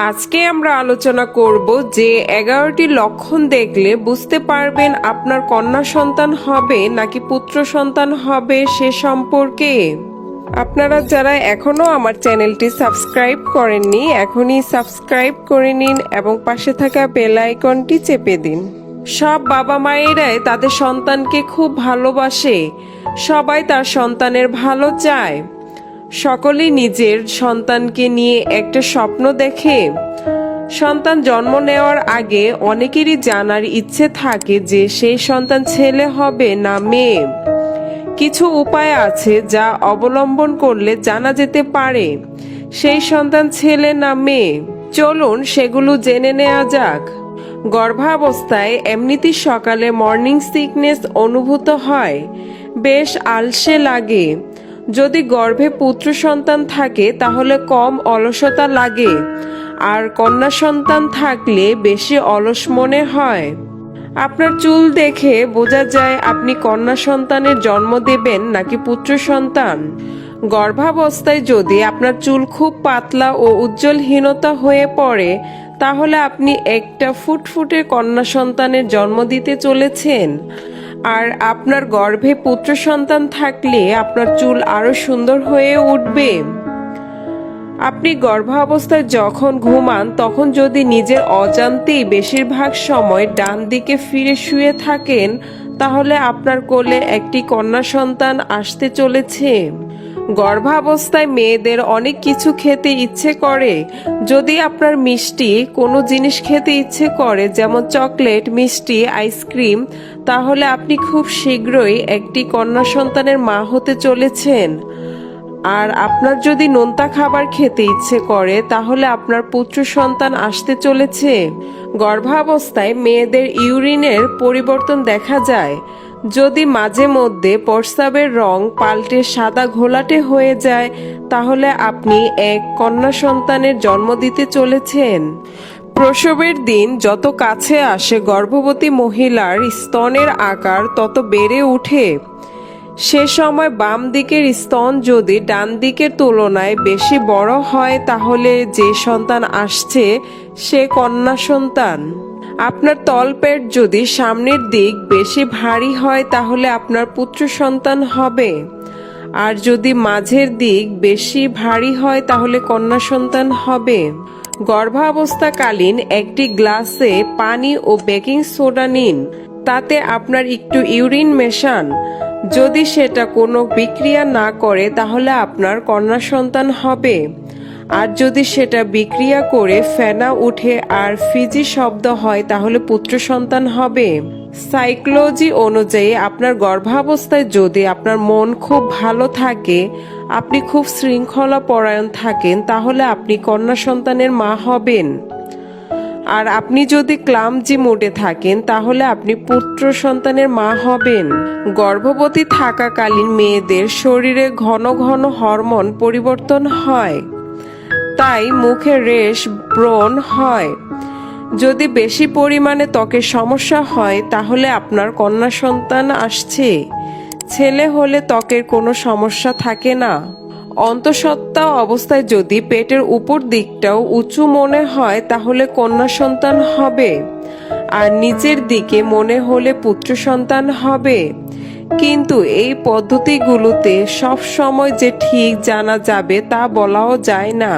আজকে আমরা আলোচনা করব যে 11টি লক্ষণ দেখলে বুঝতে পারবেন আপনার কন্যা সন্তান হবে নাকি পুত্র সন্তান হবে সে সম্পর্কে। আপনারা যারা এখনো আমার চ্যানেলটি সাবস্ক্রাইব করেননি এখনই সাবস্ক্রাইব করে নিন এবং পাশে থাকা বেল আইকনটি চেপে দিন। সব বাবা মায়েরাই তাদের সন্তানকে খুব ভালোবাসে, সবাই তার সন্তানের ভালো চায়। সকলেই নিজের সন্তানকে নিয়ে একটা স্বপ্ন দেখে। সন্তান জন্ম নেওয়ার আগে অনেকেরই জানার ইচ্ছে থাকে যে সেই সন্তান ছেলে হবে না মেয়ে। কিছু উপায় আছে যা অবলম্বন করলে জানা যেতে পারে সেই সন্তান ছেলে না মেয়ে। চলুন সেগুলো জেনে নেওয়া যাক। গর্ভাবস্থায় এমনিতেই সকালে মর্নিং সিকনেস অনুভূত হয়, বেশ আলসে লাগে। যদি গর্ভে পুত্র সন্তান থাকে তাহলে কম অলসতা লাগে, আর কন্যা সন্তান থাকলে বেশি অলস মনে হয়। আপনার চুল দেখে বোঝা যায় আপনি কন্যা সন্তানের জন্ম দেবেন নাকি পুত্র সন্তান। গর্ভাবস্থায় যদি আপনার চুল খুব পাতলা ও উজ্জ্বলহীনতা হয়ে পড়ে তাহলে আপনি একটা ফুটফুটে কন্যা সন্তানের জন্ম দিতে চলেছেন। আর আপনার গর্ভে পুত্র সন্তান থাকলে আপনার চুল আরো সুন্দর হয়ে উঠবে। আপনি গর্ভাবস্থায় যখন ঘুমান তখন যদি নিজের অজান্তেই বেশিরভাগ সময় ডান দিকে ফিরে শুয়ে থাকেন তাহলে আপনার কোলে একটি কন্যা সন্তান আসতে চলেছে। গর্ভাবস্থায় মেয়েদের অনেক কিছু খেতে ইচ্ছে করে। যদি আপনার মিষ্টি কোনো জিনিস খেতে ইচ্ছে করে, যেমন চকলেট, মিষ্টি, আইসক্রিম, তাহলে আপনি খুব শীঘ্রই একটি কন্যা সন্তানের মা হতে চলেছেন। আর আপনার যদি নোনতা খাবার খেতে ইচ্ছে করে তাহলে আপনার পুত্র সন্তান আসতে চলেছে। গর্ভাবস্থায় মেয়েদের ইউরিনের পরিবর্তন দেখা যায়। যদি মাঝে মধ্যে প্রস্রাবের রং পাল্টে সাদা ঘোলাটে হয়ে যায় তাহলে আপনি এক কন্যা সন্তানের জন্ম দিতে চলেছেন। প্রসবের দিন যত কাছে আসে গর্ভবতী মহিলার স্তনের আকার তত বেড়ে ওঠে। সে সময় বাম দিকের স্তন যদি ডান দিকের তুলনায় বেশি বড় হয় তাহলে যে সন্তান আসছে সে কন্যা সন্তান। আপনার তলপেট যদি সামনের দিক বেশি ভারী হয় তাহলে আপনার পুত্র সন্তান হবে, আর যদি মাঝের দিক বেশি ভারী হয় তাহলে কন্যা সন্তান হবে। গর্ভাবস্থাকালীন একটি গ্লাসে পানি ও বেকিং সোডা নিন, তাতে আপনার একটু ইউরিন মেশান। যদি সেটা কোনো বিক্রিয়া না করে তাহলে আপনার কন্যা সন্তান হবে, আর যদি সেটা বিক্রিয়া করে ফেনা উঠে আর ফিজি শব্দ হয় তাহলে পুত্র সন্তান হবে। সাইকোলজি অনুযায়ী আপনার গর্ভাবস্থায় যদি আপনার মন খুব ভালো থাকে, আপনি খুব শৃঙ্খলা পরায়ণ থাকেন তাহলে আপনি কন্যা সন্তানের মা হবেন। আর আপনি যদি ক্লামজি মুডে থাকেন তাহলে আপনি পুত্র সন্তানের মা হবেন। গর্ভবতী থাকাকালীন মেয়েদের শরীরে ঘন ঘন হরমোন পরিবর্তন হয়, তাই মুখে রেশ, ব্রণ হয়। যদি বেশি পরিমাণে ত্বকের সমস্যা হয় তাহলে আপনার কন্যা সন্তান আসছে। ছেলে হলে ত্বকের কোনো সমস্যা থাকে না। অন্তঃসত্ত্বা অবস্থায় যদি পেটের উপর দিকটাও উঁচু মনে হয় তাহলে কন্যা সন্তান হবে, আর নিচের দিকে মনে হলে পুত্র সন্তান হবে। কিন্তু এই পদ্ধতিগুলোতে সব সময় যে ঠিক জানা যাবে তা বলাও যায় না।